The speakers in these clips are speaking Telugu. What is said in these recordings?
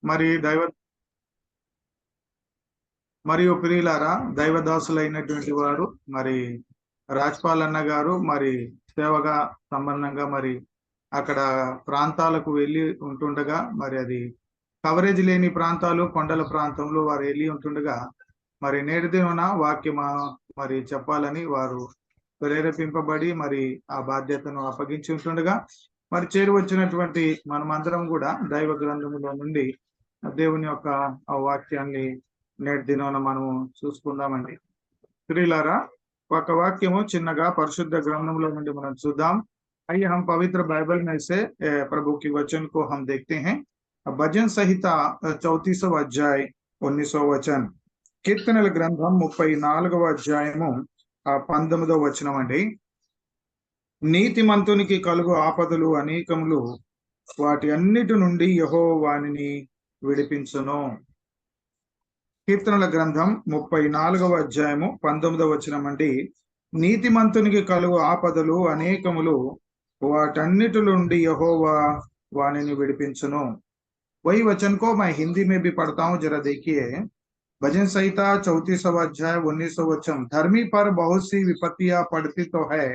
మరి మరియు ప్రియులారా, దైవదాసులైనటువంటి వారు మరి రాజ్పాల్ అన్న గారు మరి సేవగా సంబంధంగా మరి అక్కడ ప్రాంతాలకు వెళ్ళి ఉంటుండగా, మరి అది కవరేజ్ లేని ప్రాంతాలు, కొండల ప్రాంతంలో వారు వెళ్ళి ఉంటుండగా, మరి నేటి దినాన వాక్యమా మరి చెప్పాలని వారు ప్రేరేపింపబడి మరి ఆ బాధ్యతను అప్పగించి ఉంటుండగా, మరి చేరి వచ్చినటువంటి మనమందరం కూడా దైవ గ్రంథములో నుండి దేవుని యొక్క ఆ వాక్యాన్ని నేటి దినాన మనము చూసుకుందామండి. ప్రియులారా, ఒక వాక్యము చిన్నగా పరిశుద్ధ గ్రంథంలో నుండి మనం చూద్దాం. आइए हम पवित्र बाइबल में से प्रभु की वचन को हम देखते हैं। भजन संहिता 34వ అధ్యాయం 19వ వచనం. కీర్తనల గ్రంథం 34వ అధ్యాయము 19వ వచనం అండి. నీతిమంతునికి కలుగు ఆపదలు అనేకములు, వాటి అన్నిటి నుండి యెహోవా వానిని విడిపించును. కీర్తనల గ్రంథం 34వ అధ్యాయము 19వ వచనం అండి. నీతిమంతునికి కలుగు ఆపదలు అనేకములు, వాటన్నిటి నుండి యెహోవా వానిని విడిపించును. वही वचन को मैं हिंदी में भी पढ़ता हूँ, जरा देखिए। भजन संहिता 34वां अध्याय 19वां वचन। धर्मी पर बहुत सी विपत्तियां पड़ती तो है,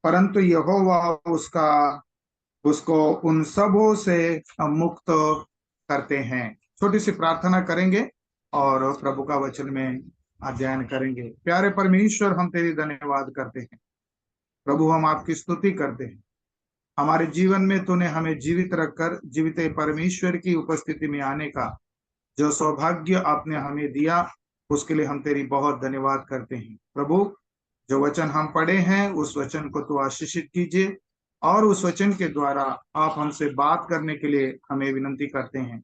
परंतु यहोवा उसको उन सबों से मुक्त करते हैं। छोटी सी प्रार्थना करेंगे और प्रभु का वचन में अध्ययन करेंगे। प्यारे परमेश्वर, हम तेरी धन्यवाद करते हैं प्रभु, हम आपकी स्तुति करते हैं। हमारे जीवन में तूने हमें जीवित रखकर जीवित परमेश्वर की उपस्थिति में आने का जो सौभाग्य आपने हमें दिया, उसके लिए हम तेरी बहुत धन्यवाद करते हैं प्रभु। जो वचन हम पढ़े हैं उस वचन को तू आशीषित कीजिए और उस वचन के द्वारा आप हमसे बात करने के लिए हमें विनती करते हैं।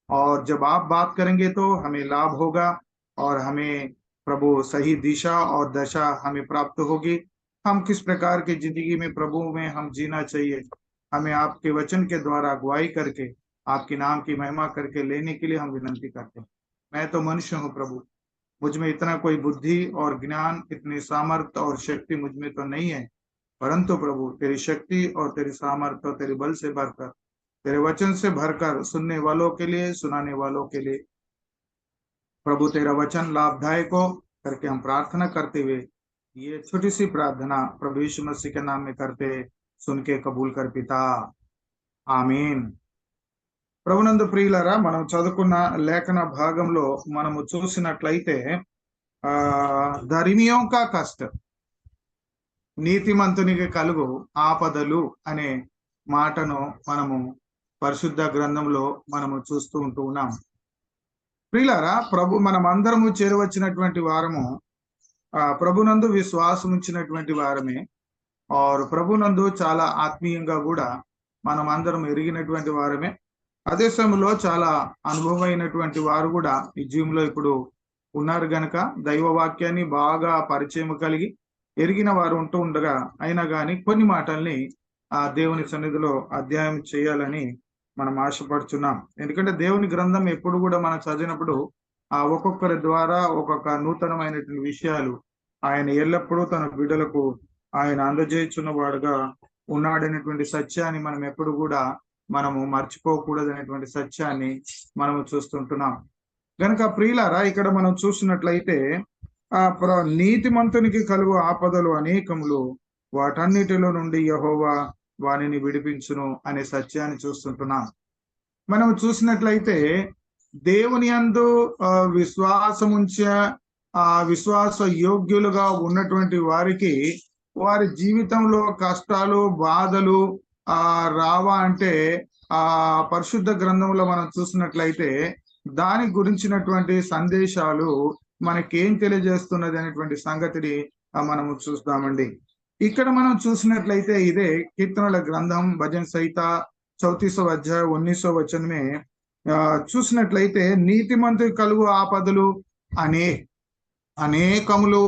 और जब आप बात करेंगे तो हमें लाभ होगा और हमें प्रभु सही दिशा और दशा हमें प्राप्त होगी। हम किस प्रकार की जिंदगी में प्रभु में हम जीना चाहिए, हमें आपके वचन के द्वारा अगुवाई करके आपके नाम की महिमा करके लेने के लिए हम विनती करते हैं। मैं तो मनुष्य हूँ प्रभु, मुझ में इतना कोई बुद्धि और ज्ञान, इतनी सामर्थ्य और शक्ति मुझ में तो नहीं है, परंतु प्रभु तेरी शक्ति और तेरी सामर्थ्य और तेरे बल से भरकर, तेरे वचन से भरकर सुनने वालों के लिए, सुनाने वालों के लिए प्रभु तेरा वचन लाभदायक हो करके हम प्रार्थना करते हुए ये छोटी सी प्रार्थना प्रभु यीशु मसीह के नाम में करते, सुन के कबूल कर पिता, ఆమేన్. ప్రభునందు ప్రియులారా, మనం చదువుకున్న లేఖన భాగంలో మనము చూసినట్లయితే ధర్మియోం కా కష్ట, నీతిమంతునికి కలుగు ఆపదలు అనే మాటను మనము పరిశుద్ధ గ్రంథంలో మనము చూస్తూ ఉన్నాం. ప్రియులారా, ప్రభు మనమందరము చేరవచ్చినటువంటి వారము ప్రభునందు విశ్వాసం ఉంచినటువంటి వారమే. और ప్రభునందు చాలా ఆత్మీయంగా కూడా మనం అందరం ఎరిగినటువంటి వారమే. అదే సమయంలో చాలా అనుభవమైనటువంటి వారు కూడా ఈ జీవంలో ఇప్పుడు ఉన్నారు గనక దైవ వాక్యాన్ని బాగా పరిచయం కలిగి ఎరిగిన వారు ఉంటూ ఉండగా, అయినా కానీ కొన్ని మాటల్ని ఆ దేవుని సన్నిధిలో అధ్యయనం చేయాలని మనం ఆశపడుచున్నాం. ఎందుకంటే దేవుని గ్రంథం ఎప్పుడు కూడా మనం చదివినప్పుడు ఒక్కొక్కరి ద్వారా ఒక్కొక్క నూతనమైనటువంటి విషయాలు ఆయన ఎల్లప్పుడూ తన బిడ్డలకు ఆయన అందజేస్తున్న వాడుగా ఉన్నాడనేటువంటి సత్యాన్ని మనం ఎప్పుడు కూడా మనము మర్చిపోకూడదు అనేటువంటి సత్యాన్ని మనము చూస్తుంటున్నాం. గనక ప్రియులారా, ఇక్కడ మనం చూసినట్లయితే నీతిమంతునికి కలుగు ఆపదలు అనేకములు, వాటన్నిటిలో నుండి యెహోవా వానిని విడిపించును అనే సత్యాన్ని చూస్తుంటున్నాం. మనం చూసినట్లయితే దేవుని యందు విశ్వాసం ఉంచే విశ్వాస యోగ్యులుగా ఉన్నటువంటి వారికి వారి జీవితంలో కష్టాలు, బాధలు రావా అంటే పరిశుద్ధ గ్రంథంలో మనం చూసినట్లయితే దాని గురించినటువంటి సందేశాలు మనకేం తెలియజేస్తున్నది అనేటువంటి సంగతిని మనము చూస్తామండి. ఇక్కడ మనం చూసినట్లయితే ఇదే కీర్తనల గ్రంథం భజన్ సంహిత 34वां अध्याय 19वां वचन में చూసినట్లయితే నీతిమంతునికి కలుగు ఆపదలు అనేకములు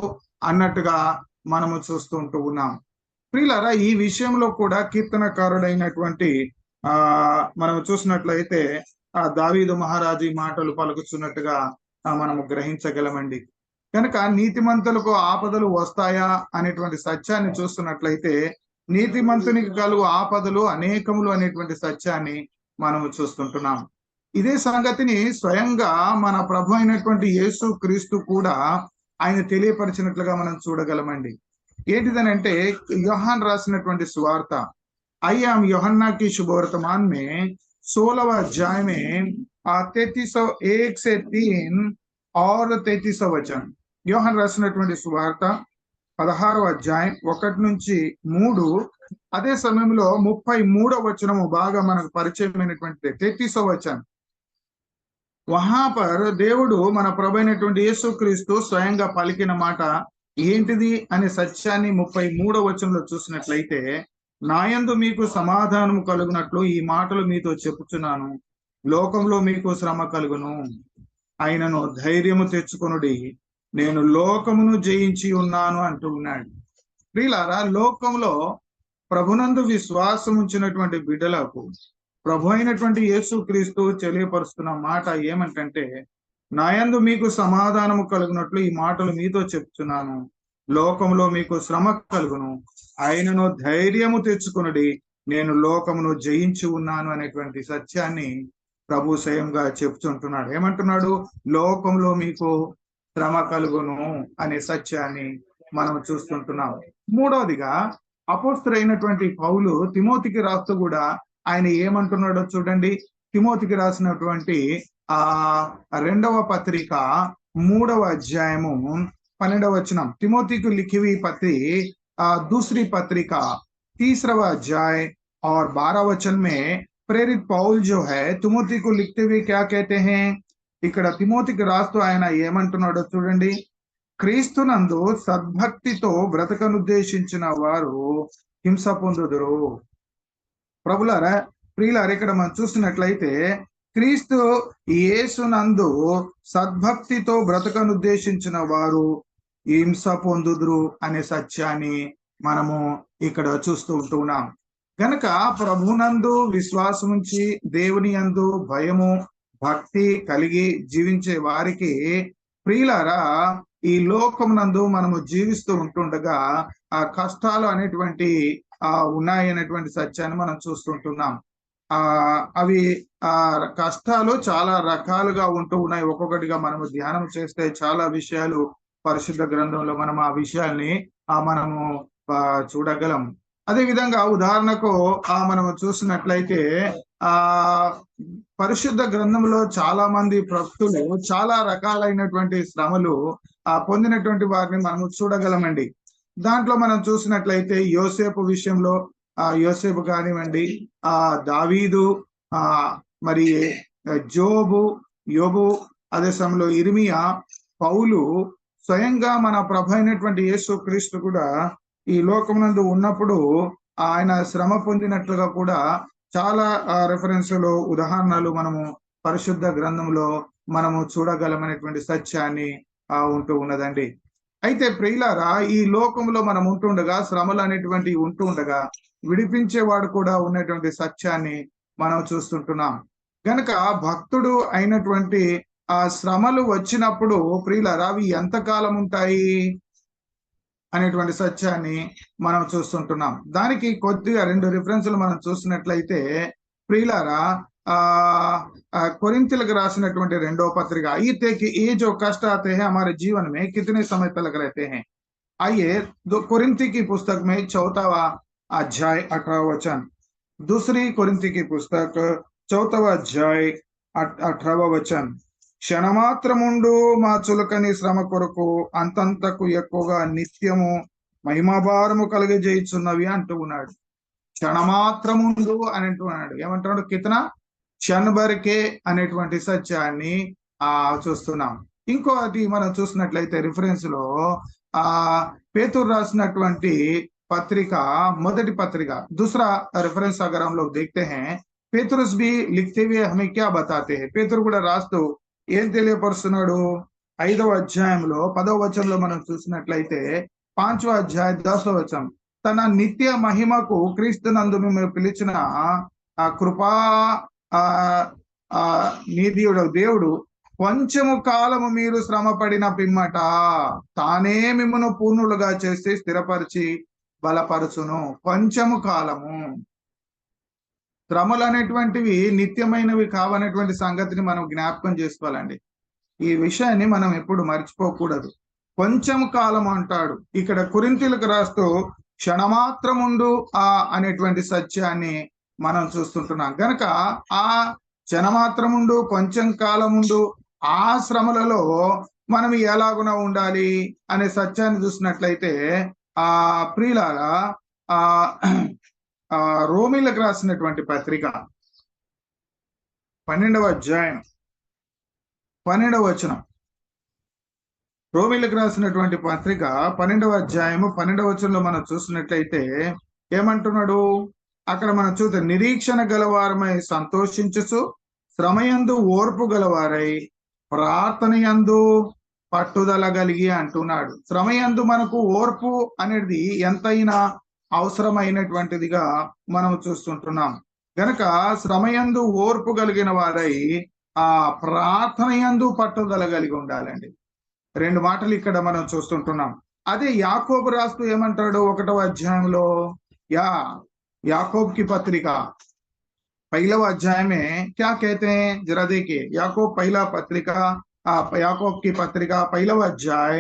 అన్నట్టుగా మనము చూస్తూ ఉన్నాం. ప్రియులారా, ఈ విషయంలో కూడా కీర్తనకారుడైనటువంటి మనం చూసినట్లయితే దావీదు మహారాజు మాటలు పలుకుతున్నట్టుగా మనము గ్రహించగలమండి. కనుక నీతిమంతులకు ఆపదలు వస్తాయా అనేటువంటి సత్యాన్ని చూస్తున్నట్లయితే నీతిమంతునికి కలుగు ఆపదలు అనేకములు అనేటువంటి సత్యాన్ని మనము చూస్తుంటున్నాం. ఇదే సంగతిని స్వయంగా మన ప్రభు అయినటువంటి యేసు క్రీస్తు కూడా ఆయన తెలియపరిచినట్లుగా మనం చూడగలమండి. ఏంటిదనంటే యోహాన్ రాసినటువంటి సువార్త आई हम यूहन्ना की शुभवर्तमान में 16वां अध्याय में 3301 से 3 और 33वां वचन యోహాన్ రాసినటువంటి సువార్త 16వ అధ్యాయం 1 నుంచి 3 అదే సమయంలో 33వ వచనము బాగా మనకు పరిచయమైనటువంటి 33వ వచనం वहां पर దేవుడు మన ప్రభువైనటువంటి యేసుక్రీస్తు స్వయంగా పలికిన మాట ఏంటిది అనే సత్యాన్ని 33వ వచనంలో చూసినట్లయితే నాయందు మీకు సమాధానము కలుగునట్లు ఈ మాటలు మీతో చెప్పుచున్నాను, లోకంలో మీకు శ్రమ కలుగును, ఆయనను ధైర్యము తెచ్చుకొనుడి, నేను లోకమును జయించి ఉన్నాను అంటున్నాడు. ప్రియులారా, లోకంలో ప్రభునందు విశ్వాసం ఉంచినటువంటి బిడ్డలకు ప్రభు అయినటువంటి యేసుక్రీస్తు తెలియపరుస్తున్న మాట ఏమంటే, నాయందు మీకు సమాధానము కలుగునట్లు ఈ మాటలు మీతో చెప్తున్నాను, లోకంలో మీకు శ్రమ కలుగును, ఆయనను ధైర్యము తెచ్చుకొనుడి, నేను లోకమును జయించి ఉన్నాను అనేటువంటి సత్యాన్ని ప్రభు స్వయంగా చెప్తుంటున్నాడు. ఏమంటున్నాడు? లోకంలో మీకు శ్రమ కలుగును అనే సత్యాన్ని మనం చూస్తుంటున్నాం. మూడవదిగా అపోస్తలుడైనటువంటి పౌలు తిమోతికి రాస్తూ కూడా ఆయన ఏమంటున్నాడో చూడండి. తిమోతికి రాసినటువంటి 2వ పత్రిక 3వ అధ్యాయము 12వ వచనం, तिमोथी को लिखी हुई पत्री दूसरी पत्रिका 3वा अध्याय और 12 वचन में प्रेरित पौल जो है तिमोथी को लिखते हुए क्या कहते हैं? ఇక్కడ తిమోతికి రాస్తూ ఆయన ఏమంటున్నాడో చూడండి. క్రీస్తునందు సద్భక్తితో బ్రతకనుద్దేశించిన వారు హింస పొందుదురు. ప్రభులారా, ప్రియులారా, ఇక్కడ మనం చూసినట్లయితే క్రీస్తు యేసునందు సద్భక్తితో బ్రతకనుద్దేశించిన వారు హింస పొందుదురు అనే సత్యాన్ని మనము ఇక్కడ చూస్తూ ఉంటున్నాం. గనక ప్రభునందు విశ్వాసం ఉంచి దేవుని యందు భయము భక్తి కలిగి జీవించే వారికి ప్రియులారా, ఈ లోకమునందు మనము జీవిస్తూ ఉంటుండగా ఆ కష్టాలు అనేటువంటి ఉన్నాయనేటువంటి సత్యాన్ని మనం చూస్తుంటున్నాం. అవి కష్టాలు చాలా రకాలుగా ఉంటూ ఉన్నాయి. ఒక్కొక్కటిగా మనము ధ్యానం చేస్తే చాలా విషయాలు పరిశుద్ధ గ్రంథంలో మనం ఆ విషయాల్ని మనము చూడగలం. అదే విధంగా ఉదాహరణకు మనము చూసినట్లయితే పరిశుద్ధ గ్రంథంలో చాలా మంది భక్తులు చాలా రకాలైనటువంటి శ్రమలు పొందినటువంటి వారిని మనము చూడగలమండి. దాంట్లో మనం చూసినట్లయితే యోసేపు విషయంలో యోసేపు కానివ్వండి, దావీదు, మరి యోబు, అదే సమయంలో ఇర్మియా, పౌలు, స్వయంగా మన ప్రభు అయినటువంటి యేసుక్రీస్తు కూడా ఈ లోకమునందు ఉన్నప్పుడు ఆయన శ్రమ పొందినట్లుగా కూడా చాలా రెఫరెన్స్లు ఉదాహరణలు మనము పరిశుద్ధ గ్రంథంలో మనము చూడగలమనేటువంటి సత్యాన్ని ఉంటూ ఉన్నదండి. అయితే ప్రియులారా, ఈ లోకంలో మనం ఉంటుండగా శ్రమలు అనేటువంటి ఉంటూ ఉండగా విడిపించేవాడు కూడా ఉన్నటువంటి సత్యాన్ని మనం చూస్తుంటున్నాం. గనక భక్తుడు అయినటువంటి ఆ శ్రమలు వచ్చినప్పుడు ప్రియులారా అవి ఎంతకాలం ఉంటాయి అనేటువంటి సత్యాన్ని మనం చూస్తుంటున్నాం. దానికి కొద్దిగా 2 రిఫరెన్స్లు మనం చూసినట్లయితే ప్రియులారా, కొరింథీయులకు రాసినటువంటి 2వ పత్రిక, అయితే कि ये जो कष्ट आते हैं हमारे जीवन में कितने समय तक रहते हैं. आइए कोरिन्थी की पुस्तक में 4वां अध्याय 18वां वचन, दूसरी कोरिन्थी की पुस्तक 4वां अध्याय 18वां वचन, క్షణమాత్రముండు మా చులకని శ్రమ కొరకు అంతంతకు ఎక్కువగా నిత్యము మహిమాభారము కలిగజేయుచున్నవి అంటూ ఉన్నాడు. క్షణమాత్రముండు అని అంటున్నాడు. ఏమంటున్నాడు? కితనా క్షణభరికే అనేటువంటి సత్యాన్ని చూస్తున్నాం. ఇంకోటి మనం చూసినట్లయితే రిఫరెన్స్ లో పేతురు రాసినటువంటి పత్రిక, మొదటి పత్రిక, दूसरा रेफरेंस अगर हम लोग देखते हैं, पेतरुस भी लिखते हुए हमें क्या बताते हैं? పేతురు కూడా రాస్తూ ఏం తెలియపరుస్తున్నాడు? 5వ అధ్యాయంలో 10వ వచనంలో మనం చూసినట్లయితే 5వ అధ్యాయ 10వ వచనం, తన నిత్య మహిమకు క్రీస్తునందు మిమ్మల్ని పిలిచిన ఆ కృపా నీతియుడు దేవుడు కొంచెము కాలము మీరు శ్రమ పడిన పిమ్మట తానే మిమ్మను పూర్ణులుగా చేసి స్థిరపరిచి బలపరచును. కొంచెము కాలము. శ్రమలు అనేటువంటివి నిత్యమైనవి కావనేటువంటి సంగతిని మనం జ్ఞాపకం చేసుకోవాలండి. ఈ విషయాన్ని మనం ఎప్పుడు మర్చిపోకూడదు. కొంచెం కాలం అంటాడు. ఇక్కడ కొరింథీయులకు రాస్తూ క్షణమాత్రముండు అనేటువంటి సత్యాన్ని మనం చూస్తుంటున్నాం. గనక ఆ క్షణమాత్రముండు, కొంచెం కాలముండు, ఆ శ్రమలలో మనం ఎలాగున ఉండాలి అనే సత్యాన్ని చూసినట్లయితే ప్రియులారా, రోమీలకు రాసినటువంటి పత్రిక 12వ అధ్యాయం 12వ వచనం. రోమీలకు రాసినటువంటి పత్రిక 12వ అధ్యాయము 12వ వచనంలో మనం చూసినట్లయితే ఏమంటున్నాడు అక్కడ మనం చూస్తే, నిరీక్షణ గలవారమై సంతోషించుచు, శ్రమయందు ఓర్పు గలవారై, ప్రార్థనయందు పట్టుదల కలిగి అంటున్నాడు. శ్రమయందు మనకు ఓర్పు అనేది ఎంతైనా అవసరమైనటువంటిదిగా మనం చూస్తుంటున్నాం. గనక శ్రమయందు ఓర్పు కలిగిన వారై ప్రార్థనయందు పట్టుదల కలిగి ఉండాలండి. 2 మాటలు ఇక్కడ మనం చూస్తుంటున్నాం. అదే యాకోబు రాస్తూ ఏమంటాడు 1వ అధ్యాయంలో, याकूब की पत्रिका 1వ अध्याय में क्या कहते हैं, जरा देखिए। याकूब पहला पत्रिका, याकूब की पत्रिका 1వ अध्याय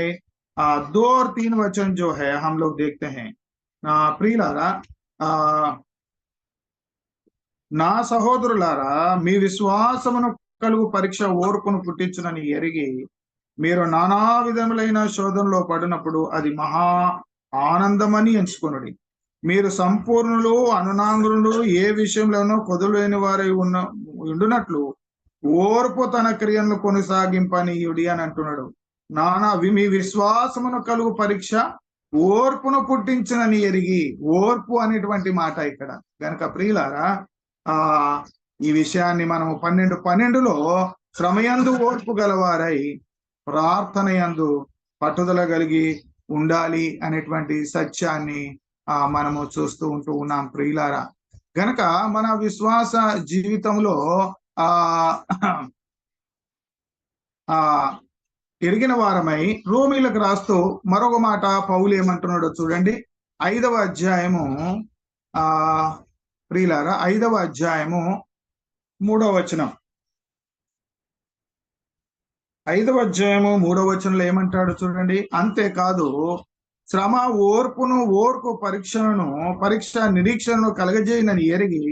2 और 3 वचन जो है हम लोग देखते हैं। प्रियुलारा, నా సహోదరులారా, మీ విశ్వాసమును కలుగు పరీక్ష ఓర్పును పుట్టించునని ఎరిగి, మీరు నానా విధములైన శోధనలో పడినప్పుడు అది మహా ఆనందమని ఎంచుకొనుడి. మీరు సంపూర్ణులు, అనునాంగులు, ఏ విషయంలోనూ కొదులేని వారై ఉండునట్లు ఓర్పు తన క్రియలను కొనసాగింపనీయుడి అని అంటున్నాడు. మీ విశ్వాసమును కలుగు పరీక్ష ఓర్పును పుట్టించునని ఎరిగి, ఓర్పు అనేటువంటి మాట ఇక్కడ. గనక ప్రియులారా, ఈ విషయాన్ని మనము 12:12లో శ్రమయందు ఓర్పు గలవారై ప్రార్థనయందు పట్టుదల కలిగి ఉండాలి అనేటువంటి సత్యాన్ని మనము చూస్తూ ఉన్నాం ప్రియులారా. గనక మన విశ్వాస జీవితంలో ఎరిగిన వారమై రోమీలకు రాస్తూ మరొక మాట పౌలు ఏమంటున్నాడో చూడండి. 5వ అధ్యాయము ప్రియులారా, 5వ అధ్యాయము 3వ వచనం. 5వ అధ్యాయము 3వ వచనంలో ఏమంటాడు చూడండి. అంతేకాదు, శ్రమ ఓర్పును, ఓర్పు పరీక్ష నిరీక్షణను కలగజేయనని ఎరిగి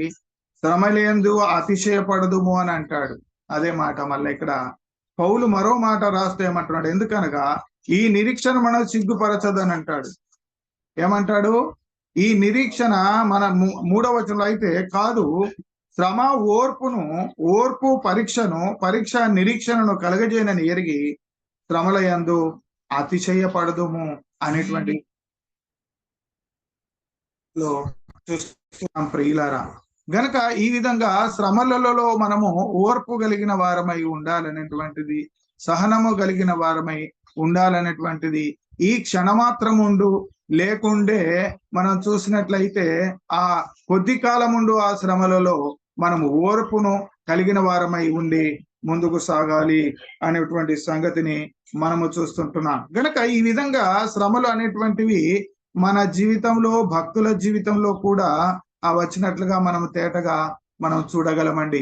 శ్రమలేందు అతిశయపడదుము అని అంటాడు. అదే మాట మళ్ళీ ఇక్కడ పౌలు మరో మాట రాస్తే ఏమంటున్నాడు, ఎందుకనగా ఈ నిరీక్షణ మనం సిగ్గుపరచదని అంటాడు. ఏమంటాడు? ఈ నిరీక్షణ మన 3వ వచనంలో అయితే కాదు, శ్రమ ఓర్పు పరీక్ష నిరీక్షణను కలగజేయనని ఎరిగి శ్రమలయందు అతిశయపడదుము అనేటువంటి చూస్తున్నాం ప్రియులారా. గనక ఈ విధంగా శ్రమలలో మనము ఓర్పు కలిగిన వారమై ఉండాలనేటువంటిది, సహనము కలిగిన వారమై ఉండాలనేటువంటిది ఈ క్షణమాత్రముండు లేకుండే మనం చూసినట్లయితే కొద్ది కాలముండు ఆ శ్రమలలో మనము ఓర్పును కలిగిన వారమై ఉండి ముందుకు సాగాలి అనేటువంటి సంగతిని మనము చూస్తుంటున్నాం. గనక ఈ విధంగా శ్రమలు అనేటువంటివి మన జీవితంలో, భక్తుల జీవితంలో కూడా వచ్చినట్లుగా మనము తేటగా మనం చూడగలమండి.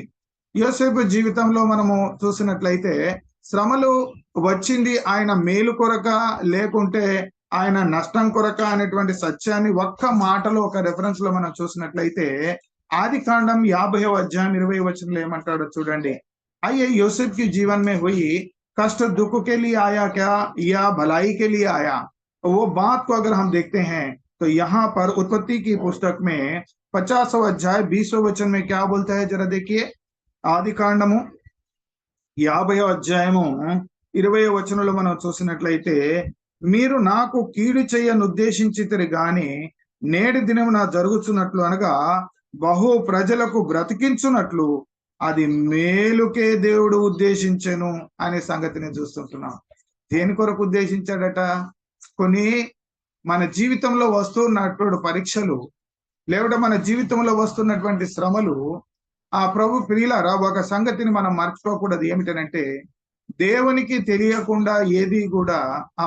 యోసేపు జీవితంలో మనము చూసినట్లయితే శ్రమలు వచ్చింది ఆయన మేలు కొరక లేకుంటే ఆయన నష్టం కొరక అనేటువంటి సత్యాన్ని ఒక్క మాటలో, ఒక రెఫరెన్స్ లో మనం చూసినట్లయితే ఆదికాండం 50వ అధ్యాయం 20వ వచనంలో ఏమంటాడో చూడండి. आइए यूसुफ की जीवन में हुई कष्ट दुख के लिए आया क्या या भलाई के लिए आया, वो बात को अगर हम देखते हैं तो यहाँ पर उत्पत्ति की पुस्तक में 50वां अध्याय 20वें वचन में क्या बोलता है, जरा देखिए। ఆదికాండము 50వ అధ్యాయము 20వ వచనంలో మనం చూసినట్లయితే, మీరు నాకు కీడు చేయనుద్దేశించితిరి గాని నేటి దినమున జరుగుతున్నట్లు, అనగా బహు ప్రజలకు బ్రతికించున్నట్లు అది మేలుకే దేవుడు ఉద్దేశించెను అనే సంగతిని చూస్తుంటున్నాం. దేని కొరకు ఉద్దేశించాడట? కొన్ని మన జీవితంలో వస్తున్నటువంటి పరీక్షలు, లేకపోతే మన జీవితంలో వస్తున్నటువంటి శ్రమలు, ప్రభు ప్రియులారా, ఒక సంగతిని మనం మర్చిపోకూడదు. ఏమిటనంటే, దేవునికి తెలియకుండా ఏది కూడా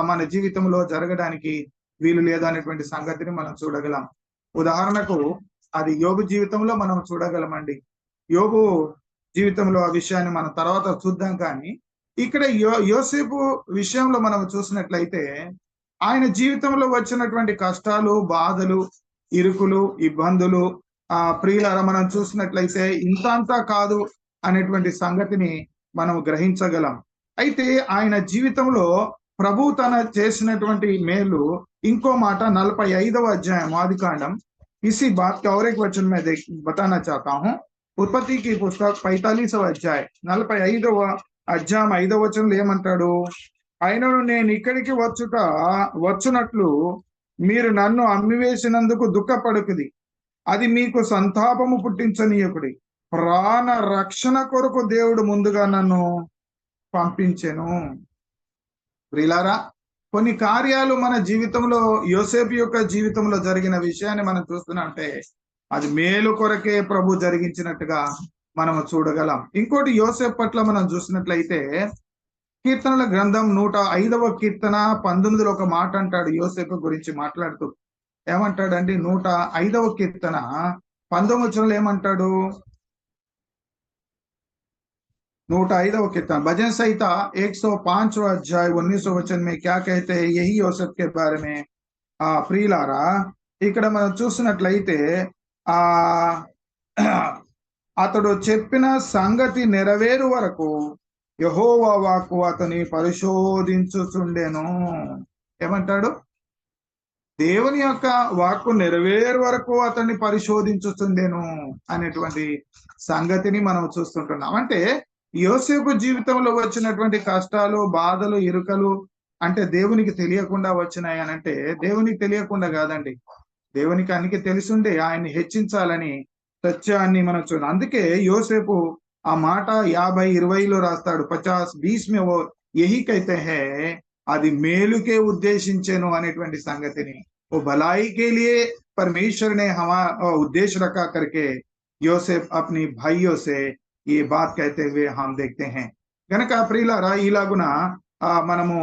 మన జీవితంలో జరగడానికి వీలు లేదనేటువంటి సంగతిని మనం చూడగలం. ఉదాహరణకు అది యోబు జీవితంలో మనం చూడగలమండి. యోబు జీవితంలో ఆ విషయాన్ని మనం తర్వాత చూద్దాం. కానీ ఇక్కడ యోసేపు విషయంలో మనం చూసినట్లయితే ఆయన జీవితంలో వచ్చినటువంటి కష్టాలు, బాధలు, ఇరుకులు, ఇబ్బందులు ప్రియులారా మనం చూసినట్లయితే ఇంత అంతా కాదు అనేటువంటి సంగతిని మనం గ్రహించగలం. అయితే ఆయన జీవితంలో ప్రభు తన చేసినటువంటి మేలు ఇంకో మాట 45వ అధ్యాయం ఆదికాండం इसी बात का और एक वचन मैं बताना चाहता हूँ। उत्पत्ति की पुस्तक 45వ అధ్యాయం 45వ అధ్యాయం 5వ వచనంలో ఏమంటాడు? ఆయనను నేను ఇక్కడికి వచ్చునట్లు మీరు నన్ను అమ్మివేసినందుకు దుఃఖపడుకుడి, అది మీకు సంతాపము పుట్టించనీయకుడి. ప్రాణ రక్షణ కొరకు దేవుడు ముందుగా నన్ను పంపించెను. ప్రియులారా, కొన్ని కార్యాలు మన జీవితంలో యోసేపు యొక్క జీవితంలో జరిగిన విషయాన్ని మనం చూస్తున్నామంటే అది మేలు కొరకే ప్రభు జరిగించినట్టుగా మనము చూడగలం. ఇంకోటి యోసేపు పట్ల మనం చూసినట్లయితే కీర్తనల గ్రంథం 105వ కీర్తన 19లో ఒక మాట అంటాడు యోసేపు గురించి మాట్లాడుతూ. ఏమంటాడండి? 105వ కీర్తన 19వ వచనంలో ఏమంటాడు? 105వ कीर्तन भजन संहिता 105वां अध्याय 19वां वचन में क्या कहते हैं यही యోసేపు के बारे में। ప్రియులారా, ఇక్కడ మనం చూసినట్లయితే అతడు చెప్పిన సంగతి నెరవేరు వరకు యెహోవా వాక్కు అతని పరిశోధించుచుండెను. ఏమంటాడు? దేవుని యొక్క వాక్కు నెరవేరు వరకు అతన్ని పరిశోధించుచుండెను అనేటువంటి సంగతిని మనం చూస్తుంటున్నాం. అంటే యోసేపు జీవితంలో వచ్చినటువంటి కష్టాలు, బాధలు, ఇరుకలు అంటే దేవునికి తెలియకుండా వచ్చినాయి అని అంటే దేవునికి తెలియకుండా కాదండి, దేవునికి అన్నికి తెలిసుండే ఆయన్ని హెచ్చించాలని సత్యాన్ని మనం చూడాలి. అందుకే యోసేపు ఆ మాట 50-20లో రాస్తాడు. 50-20 में वो यही कहते हैं అది మేలుకే ఉద్దేశించెను అనేటువంటి సంగతిని. वो भलाई के लिए परमेश्वर ने हमारा उद्देश्य रखा करके యోసేపు अपनी भाइयों से ये बात कहते हुए हम देखते हैं. గనక ప్రియులారా, ఇలాగున మనము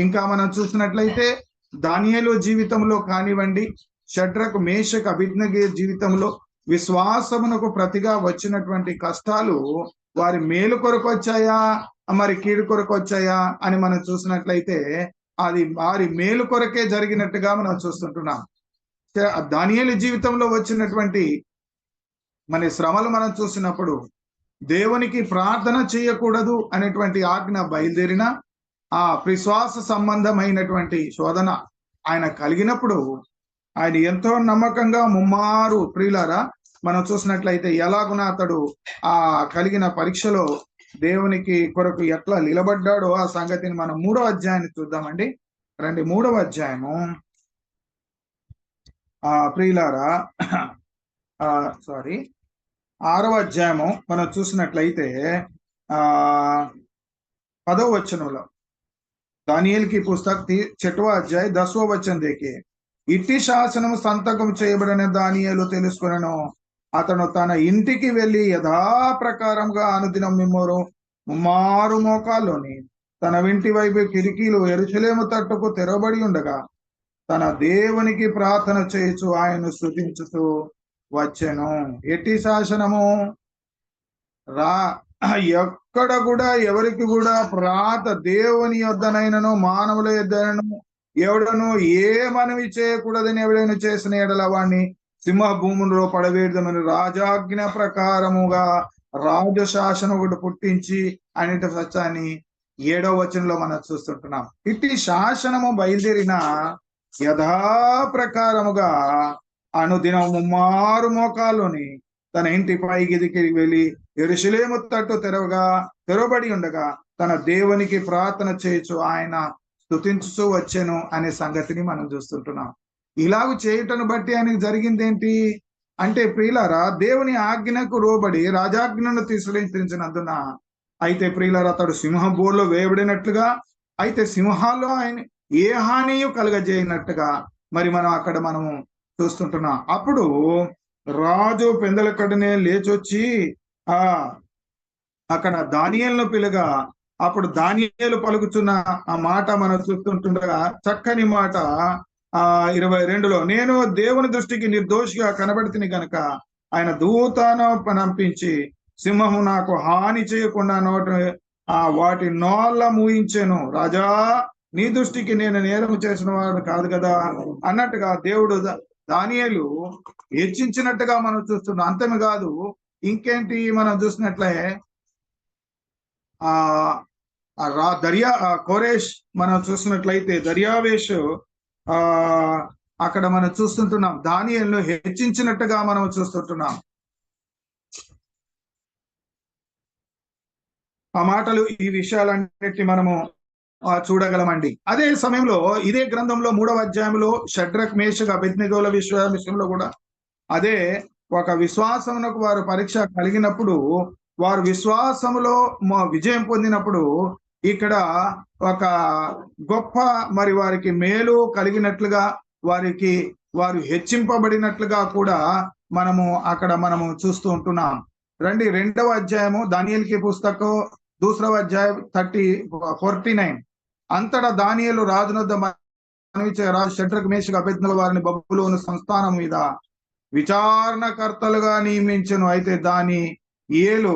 ఇంకా మనం చూసినట్లయితే దానియేలు జీవితంలో కానివ్వండి, షడ్రకు, మేషకు, అబేద్నెగో జీవితంలో విశ్వాసమునకు ప్రతిగా వచ్చినటువంటి కష్టాలు వారి మేలు కొరకు వచ్చాయా మరి కీడు కొరకు వచ్చాయా అని మనం చూసినట్లయితే అది వారి మేలు కొరకే జరిగినట్టుగా మనం చూస్తుంటున్నాం. దానియేలు జీవితంలో వచ్చినటువంటి మన శ్రమలు మనం చూసినప్పుడు దేవునికి ప్రార్థన చేయకూడదు అనేటువంటి ఆజ్ఞ బయలుదేరిన ఆ విశ్వాస సంబంధమైనటువంటి శోధన ఆయన కలిగినప్పుడు ఆయన ఎంతో నమ్మకంగా ముమ్మారు ప్రియులారా మనం చూసినట్లయితే ఎలాగున అతడు ఆ కలిగిన పరీక్షలో దేవునికి కొరకు ఎట్లా నిలబడ్డాడో ఆ సంగతిని మనం 3వ అధ్యాయాన్ని చూద్దామండి. రండి, 3వ అధ్యాయము ప్రియులారా 6వ అధ్యాయము మనం చూసినట్లయితే 10వ వచనంలో दानियेल की पुस्तक 6वां अध्याय 10वां वचन देखिए. ఇట్టి శాసనము సంతకం చేయబడిన దానియేలు తెలుసుకొనెను. అతను తన ఇంటికి వెళ్ళి యథాప్రకారంగా అనుదినం ముమ్మారు మోకాల్లోని తన ఇంటి వైపు కిటికీలు యెరూషలేము తట్టుకు తెరవబడి ఉండగా తన దేవునికి ప్రార్థన చేయుచు ఆయన్ను స్తుతించుతూ వచ్చెను. ఎట్టి శాసనము ఎక్కడ కూడా ఎవరికి కూడా దేవుని యొద్దనైనను మానవుల యొద్దనైనను ఎవడను ఏ మనవి చేయకూడదని ఎవడైనా చేసిన ఎడల వాణ్ణి సింహ భూములలో పడవేయడమని రాజాజ్ఞ ప్రకారముగా రాజశాసనం ఒకటి పుట్టించి అనేటి సత్యాన్ని 7వ వచనంలో మనం చూస్తుంటున్నాం. ఇట్టి శాసనము బయలుదేరిన యథాప్రకారముగా అనుదినం ముమ్మారు మోకాల్లోని తన ఇంటి పైకి వెళ్ళి యెరూషలేము తట్టు తెరవబడి ఉండగా తన దేవునికి ప్రార్థన చేయొచ్చు ఆయన స్తుతించుతూ వచ్చెను అనే సంగతిని మనం చూస్తుంటున్నాం. ఇలాగ చేయటను బట్టి ఆయనకు జరిగింది ఏంటి అంటే ప్రియులారా, దేవుని ఆజ్ఞకు లోబడి రాజాజ్ఞను తిరస్కరించినందున అయితే ప్రియులారా అతడు సింహ బోర్లో వేయబడినట్లుగా అయితే సింహాల్లో ఆయన ఏ హానియు కలగజేయనట్టుగా మరి మనము చూస్తుంటున్నాం. అప్పుడు రాజు పెందలకడనే లేచొచ్చి అక్కడ దానియేలును పిలుగా అప్పుడు దానియేలు పలుకుతున్న ఆ మాట మనం చూస్తుంటుండగా చక్కని మాట 22లో నేను దేవుని దృష్టికి నిర్దోషిగా కనబడితిని గనక ఆయన దూతను పంపించి సింహము నాకు హాని చేయకుండా వాటి నోళ్ళ మూయించాను. రాజా, నీ దృష్టికి నేను నేరం చేసిన వాడు కాదు కదా అన్నట్టుగా దేవుడు దానియేలు హెచ్చించినట్టుగా మనం చూస్తున్నాం. అంతమే కాదు, ఇంకేంటి మనం చూసినట్లే కోరేష్ మనం చూసినట్లయితే దర్యావేష్ అక్కడ మనం చూస్తుంటున్నాం. దానియేలును హెచ్చించినట్టుగా మనం చూస్తుంటున్నాం. ఆ మాటలు, ఈ విషయాలన్నిటిని మనము చూడగలమండి. అదే సమయంలో ఇదే గ్రంథంలో 3వ అధ్యాయంలో షడ్రక్ మేషక్ అబేద్నెగోల విషయంలో కూడా అదే ఒక విశ్వాసమునకు వారు పరీక్ష కలిగినప్పుడు, వారు విశ్వాసములో విజయం పొందినప్పుడు ఇక్కడ ఒక గొప్ప మరి వారికి మేలు కలిగినట్లుగా, వారు హెచ్చింపబడినట్లుగా కూడా మనము చూస్తూ ఉంటున్నాం. రండి, 2వ అధ్యాయము దానియేలుకి పుస్తకం 2వ అధ్యాయం 49. అంతటా దానియేలు రాజునొద్ద రాజు షడ్రక్ మేషక్ అబేద్నెగో వారిని బబులోను సంస్థానం మీద విచారణకర్తలుగా నియమించను. అయితే దానియేలు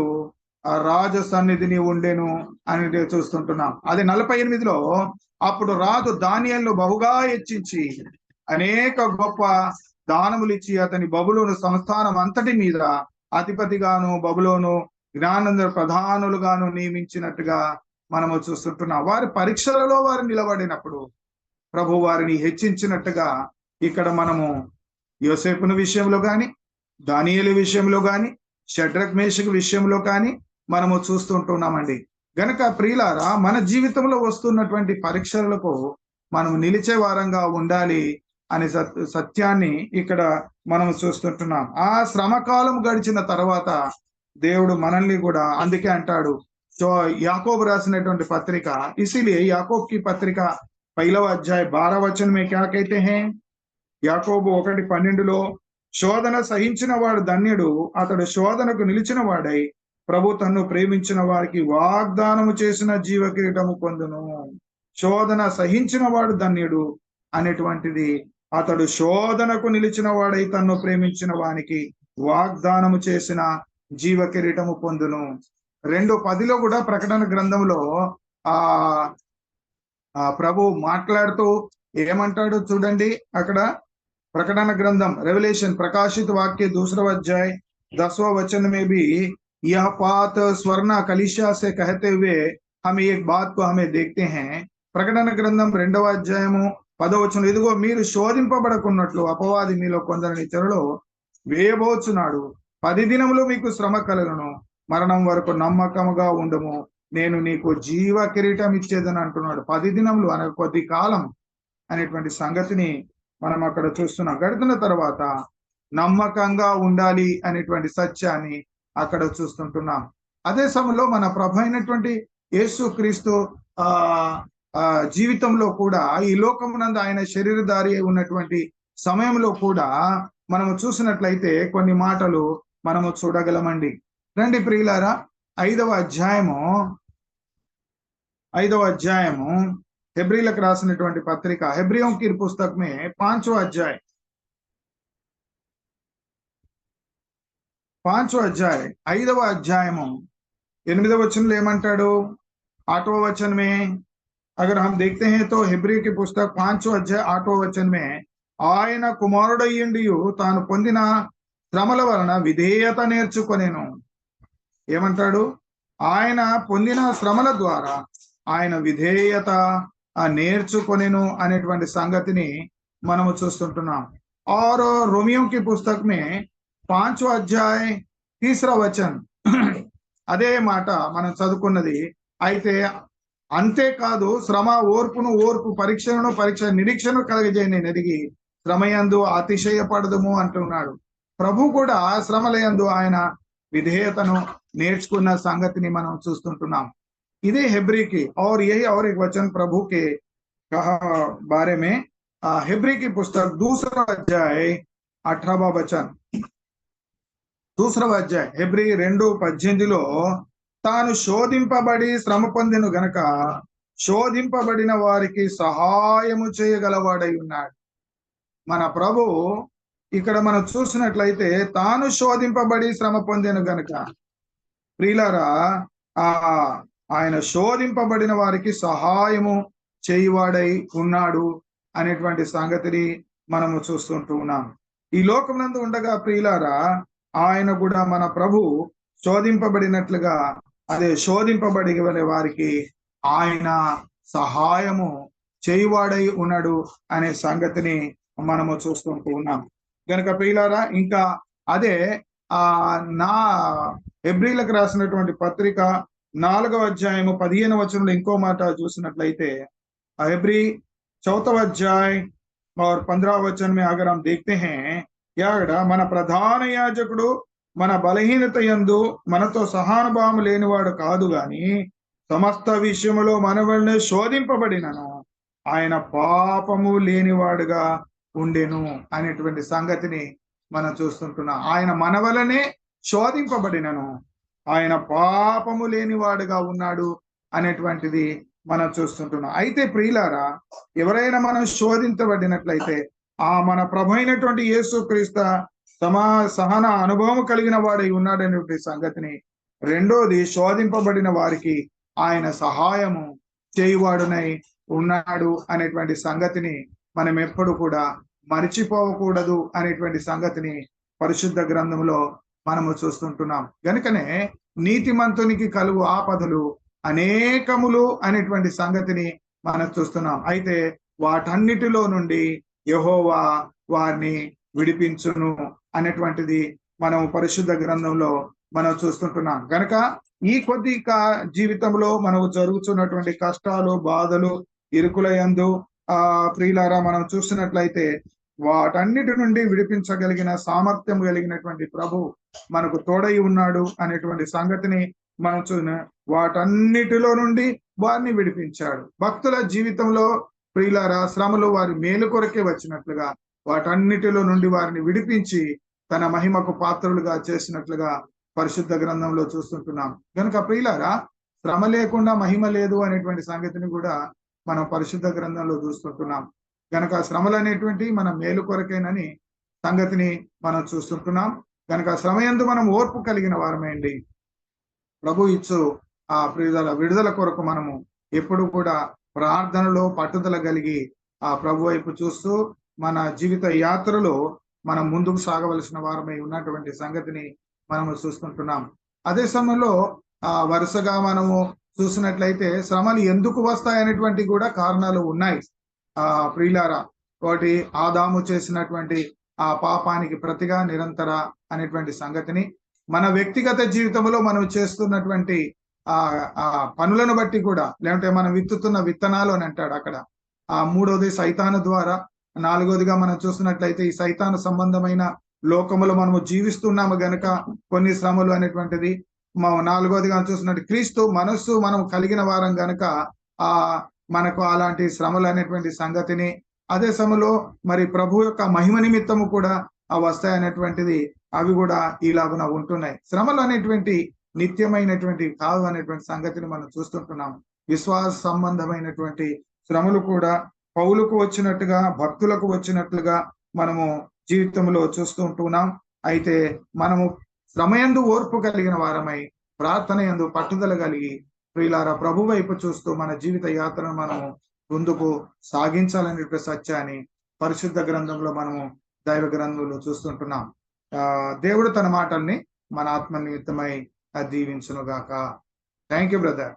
రాజ సన్నిధిని ఉండెను అని చూస్తుంటున్నాం. అది 48లో అప్పుడు రాజు దానియేలును బహుగా హెచ్చించి అనేక గొప్ప దానములు ఇచ్చి అతని బబులోను సంస్థానం అంతటి మీద అధిపతిగాను బబులోను జ్ఞానందర ప్రధానులుగాను నియమించినట్టుగా మనము చూస్తుంటున్నాం. వారి పరీక్షలలో వారు నిలబడినప్పుడు ప్రభు వారిని హెచ్చించినట్టుగా ఇక్కడ మనము యోసేపును విషయంలో కానీ, దానియేలు విషయంలో కానీ, షడ్రక్ మేషక్ విషయంలో కానీ మనము చూస్తుంటున్నామండి. గనక ప్రియులారా, మన జీవితంలో వస్తున్నటువంటి పరీక్షలకు మనం నిలిచే వారంగా ఉండాలి అనే సత్యాన్ని ఇక్కడ మనం చూస్తుంటున్నాం. ఆ శ్రమకాలం గడిచిన తర్వాత దేవుడు మనల్ని కూడా, అందుకే అంటాడు యాకోబు రాసినటువంటి పత్రిక, ఇసిలియే యాకోబ్ కి పత్రిక 1వ అధ్యాయం 12వ వచనం మే క్యా కైతే హై, యాకోబు 1:12లో శోధన సహించిన వాడు ధన్యుడు, అతడు శోధనకు నిలిచిన వాడై ప్రభు తన్ను ప్రేమించిన వారికి వాగ్దానము చేసిన జీవ కిరీటము పొందును. శోధన సహించిన వాడు ధన్యుడు అనేటువంటిది, అతడు శోధనకు నిలిచిన వాడై తన్ను ప్రేమించిన వానికి వాగ్దానము చేసిన జీవ కిరీటము పొందును. 2:10లో కూడా ప్రకటన గ్రంథంలో ప్రభు మాట్లాడుతూ ఏమంటాడు చూడండి. అక్కడ प्रकटन ग्रंथम रेवलेशन प्रकाशित वाक्य 2रा अध्याय 10वां वचन में भी यह बात स्वर्ण कलिसिया से कहते हुए हम एक बात को हमें देखते हैं. ప్రకటన గ్రంథం 2వ అధ్యాయము 10వ వచనం, ఇదిగో మీరు శోధింపబడకున్నట్లు అపవాది మీలో కొందరిని చెరలో వేయబోచున్నాడు. 10 దినములు మీకు శ్రమ కలుగును, మరణం వరకు నమ్మకముగా ఉండము, నేను నీకు జీవ కిరీటం ఇచ్చేదని అంటున్నాడు. 10 దినములు అనే కొద్ది కాలం అనేటువంటి సంగతిని మనం అక్కడ చూస్తున్నాం. గడిచిన తర్వాత నమ్మకంగా ఉండాలి అనేటువంటి సత్యాన్ని అక్కడ చూస్తుంటున్నాం. అదే సమయంలో మన ప్రభు అయినటువంటి యేసుక్రీస్తు జీవితంలో కూడా, ఈ లోకమునందు ఆయన శరీరధారి ఉన్నటువంటి సమయంలో కూడా మనము చూసినట్లయితే కొన్ని మాటలు మనము చూడగలమండి. రండి ప్రియులారా, 5వ అధ్యాయము हेब्रीలకు రాసినటువంటి పత్రిక, हेब्रियों की पुस्तक में 5वां अध्याय 5వ అధ్యాయము 8వ వచనంలో ఏమంటాడు? 8వ वचन में अगर हम देखते हैं तो हेब्रियों की पुस्तक 5वां अध्याय 8వ वचन में ఆయన కుమారుడయ్యుండియు తాను పొందిన శ్రమల వలన విధేయత నేర్చుకొనెను. ఏమంటాడు? ఆయన పొందిన శ్రమల ద్వారా ఆయన విధేయత నేర్చుకొనెను అనేటువంటి సంగతిని మనము చూస్తుంటున్నాం. और रोमियो की पुस्तक में 5वां अध्याय 3रा वचन అదే మాట మనం చదువుకున్నది. అయితే అంతేకాదు శ్రమ ఓర్పు పరీక్షను నిరీక్షణ కలగజేయని ఎదిగి శ్రమయందు అతిశయపడదుము అంటున్నాడు. ప్రభు కూడా శ్రమలయందు ఆయన విధేయతను నేర్చుకున్న సంగతిని మనం చూస్తుంటున్నాం. इधे हेब्री की और यही और एक वचन प्रभु के कहा बारे में हेब्री की पुस्तक 2रा अध्याय 18वां वचन 2వ అధ్యాయం హెబ్రీ 2:18లో తాను శోధింపబడి శ్రమ పొందెను గనక శోధింపబడిన వారికి సహాయము చేయగలవాడై ఉన్నాడు. మన ప్రభు ఇక్కడ మనం చూసినట్లయితే తాను శోధింపబడి శ్రమ పొందాను గనుక ప్రియులారా ఆ ఆయన శోధింపబడిన వారికి సహాయము చేయువాడై ఉన్నాడు అనేటువంటి సంగతిని మనము చూస్తుంటూ ఉన్నాం. ఈ లోకమునందు ఉండగా ప్రియులారా ఆయన కూడా మన ప్రభు శోధింపబడినట్లుగా అదే శోధింపబడి వారికి ఆయన సహాయము చేయువాడై ఉన్నాడు అనే సంగతిని మనము చూస్తుంటూ ఉన్నాం. కనుక ప్రియులారా ఇంకా అదే నా హెబ్రీలకు రాసినటువంటి పత్రిక 4వ అధ్యాయము 15వ వచనంలో ఇంకో మాట చూసినట్లయితే हेब्री 4वां अध्याय और 15वां वचन में अगर हम देखते हैं यागड़ा मन प्रधान याजकुడు మన బలహీనత యందు మనతో సహానుభావం లేనివాడు కాదు గాని సమస్త విషయములో మన వలన శోధింపబడినను ఆయన పాపము లేనివాడుగా ఉండెను అనేటువంటి సంగతిని మనం చూస్తుంటున్నాం. ఆయన మన వలనే శోధింపబడినను ఆయన పాపము లేనివాడుగా ఉన్నాడు అనేటువంటిది మనం చూస్తుంటున్నాం. అయితే ప్రియులారా ఎవరైనా మనం శోధించబడినట్లయితే మన ప్రభు అయినటువంటి యేసుక్రీస్తు సహన అనుభవం కలిగిన వాడై ఉన్నాడనేటువంటి సంగతిని, రెండోది శోధింపబడిన వారికి ఆయన సహాయము చేయువాడునై ఉన్నాడు అనేటువంటి సంగతిని మనం ఎప్పుడు కూడా మరిచిపోకూడదు అనేటువంటి సంగతిని పరిశుద్ధ గ్రంథంలో మనము చూస్తుంటున్నాం. గనుకనే నీతిమంతునికి కలుగు ఆపదలు అనేకములు అనేటువంటి సంగతిని మనం చూస్తున్నాం. అయితే వాటన్నిటిలో నుండి యెహోవా వారిని విడిపించును అనేటువంటిది మనం పరిశుద్ధ గ్రంథంలో మనం చూస్తుంటున్నాం. గనక ఈ కొద్ది జీవితంలో మనకు జరుగుతున్నటువంటి కష్టాలు, బాధలు, ఇరుకుల యందు ప్రియులారా మనం చూసినట్లయితే వాటన్నిటి నుండి విడిపించగలిగిన సామర్థ్యం కలిగినటువంటి ప్రభు మనకు తోడై ఉన్నాడు అనేటువంటి సంగతిని మనం చూసిన వాటన్నిటిలో నుండి వారిని విడిపించాడు. భక్తుల జీవితంలో ప్రియులారా శ్రమలు వారి మేలు కొరకే వచ్చినట్లుగా వాటన్నిటిలో నుండి వారిని విడిపించి తన మహిమకు పాత్రులుగా చేసినట్లుగా పరిశుద్ధ గ్రంథంలో చూస్తుంటున్నాం. కనుక ప్రియులారా శ్రమ లేకుండా మహిమ లేదు అనేటువంటి సంగతిని కూడా మనం పరిశుద్ధ గ్రంథంలో చూస్తుంటున్నాం. కనుక శ్రమలు అనేటువంటి మన మేలు కొరకేనని సంగతిని మనం చూస్తుంటున్నాం. కనుక శ్రమ యందు మనం ఓర్పు కలిగిన వారమేండి. ప్రభు ఇచ్చు విడుదల కొరకు మనము ఎప్పుడు కూడా ప్రార్థనలో పట్టుదల కలిగి ప్రభు వైపు చూస్తూ మన జీవిత యాత్రలో మనం ముందుకు సాగవలసిన వారమై ఉన్నటువంటి సంగతిని మనము చూస్తుంటున్నాం. అదే సమయంలో వరుసగా మనము చూసినట్లయితే శ్రమలు ఎందుకు వస్తాయనేటువంటి కూడా కారణాలు ఉన్నాయి. ప్రియులారా ఒకటి ఆదాము చేసినటువంటి పాపానికి ప్రతిగా నిరంతర అనేటువంటి సంగతిని, మన వ్యక్తిగత జీవితంలో మనం చేస్తున్నటువంటి పనులను బట్టి కూడా, లేదంటే మనం విత్తుతున్న విత్తనాలు అని అంటాడు అక్కడ. మూడోది సైతాను ద్వారా, నాలుగోదిగా మనం చూసినట్లయితే ఈ సైతాను సంబంధమైన లోకములో మనము జీవిస్తున్నాము గనుక కొన్ని శ్రమలు అనేటువంటిది. నాలుగోదిగా చూసినట్టు క్రీస్తు మనస్సు మనం కలిగిన వారం గనుక మనకు అలాంటి శ్రమలు అనేటువంటి సంగతిని, అదే సమయంలో మరి ప్రభు యొక్క మహిమ నిమిత్తము కూడా వస్తాయనేటువంటిది, అవి కూడా ఇలాగున ఉంటున్నాయి. శ్రమలు అనేటువంటి నిత్యమైనటువంటి కాదు అనేటువంటి సంగతిని మనం చూస్తుంటున్నాం. విశ్వాస సంబంధమైనటువంటి శ్రమలు కూడా పౌలుకు వచ్చినట్టుగా, భక్తులకు వచ్చినట్లుగా మనము జీవితంలో చూస్తూ ఉంటున్నాం. అయితే మనము శ్రమయందు ఓర్పు కలిగిన వారమై, ప్రార్థన యందు పట్టుదల కలిగి ప్రియులారా ప్రభు వైపు చూస్తూ మన జీవిత యాత్రను మనము ముందుకు సాగించాలనే సత్యాన్ని పరిశుద్ధ గ్రంథంలో మనము దైవ గ్రంథంలో చూస్తుంటున్నాం. దేవుడు తన మాటల్ని మన ఆత్మ నిమిత్తమై దీవించును గాక. Thank you brother.